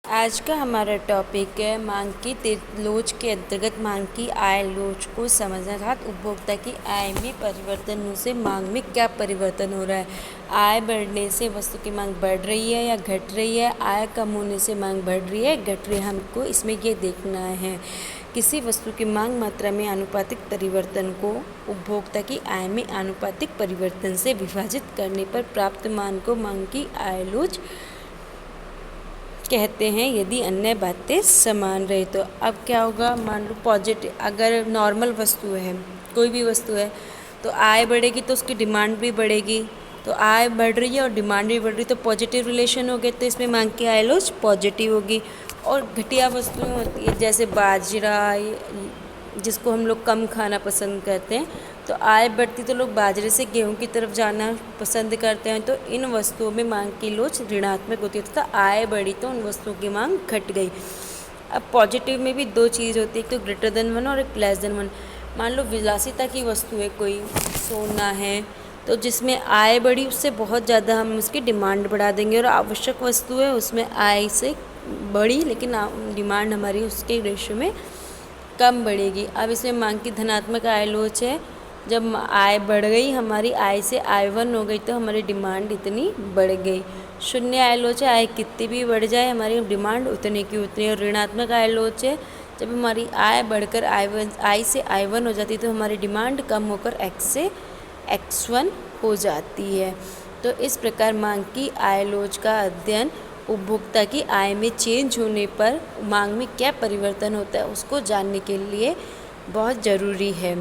आज का हमारा टॉपिक है मांग की लोच के अंतर्गत मांग की आय लोच को समझना अर्थात उपभोक्ता की आय में परिवर्तन से मांग में क्या परिवर्तन हो रहा है। आय बढ़ने से वस्तु की मांग बढ़ रही है या घट रही है, आय कम होने से मांग बढ़ रही है घट रही है, हमको इसमें ये देखना है। किसी वस्तु की मांग मात्रा में आनुपातिक परिवर्तन को उपभोक्ता की आय में आनुपातिक परिवर्तन से विभाजित करने पर प्राप्त मान को मांग की आय लोच कहते हैं यदि अन्य बातें समान रहे तो। अब क्या होगा, मान लो पॉजिटिव, अगर नॉर्मल वस्तु है, कोई भी वस्तु है, तो आय बढ़ेगी तो उसकी डिमांड भी बढ़ेगी। तो आय बढ़ रही है और डिमांड भी बढ़ रही है तो पॉजिटिव रिलेशन हो गया, तो इसमें मांग की आय लोच पॉजिटिव होगी। और घटिया वस्तुएं होती है जैसे बाजरा, जिसको हम लोग कम खाना पसंद करते हैं, तो आय बढ़ती तो लोग बाजरे से गेहूं की तरफ जाना पसंद करते हैं, तो इन वस्तुओं में मांग की लोच ऋणात्मक होती है तथा आय बढ़ी तो उन वस्तुओं की मांग घट गई। अब पॉजिटिव में भी दो चीज़ होती है, एक तो ग्रेटर देन वन और एक लेस देन वन। मान लो विलासिता की वस्तु है, कोई सोना है, तो जिसमें आय बढ़ी उससे बहुत ज़्यादा हम उसकी डिमांड बढ़ा देंगे, और आवश्यक वस्तु है उसमें आय से बढ़ी लेकिन डिमांड हमारी उसके रेशियो में कम बढ़ेगी। अब इसमें मांग की धनात्मक आय लोच है, जब आय बढ़ गई, हमारी आय से आय वन हो गई तो हमारी डिमांड इतनी बढ़ गई। शून्य आय लोच है, आय कितनी भी बढ़ जाए हमारी डिमांड उतने की उतनी। और ऋणात्मक आय लोच है, जब हमारी आय बढ़कर आय से आय वन हो जाती है तो हमारी डिमांड कम होकर एक्स से एक्स वन हो जाती है। तो इस प्रकार मांग की आय लोच का अध्ययन उपभोक्ता की आय में चेंज होने पर मांग में क्या परिवर्तन होता है उसको जानने के लिए बहुत ज़रूरी है।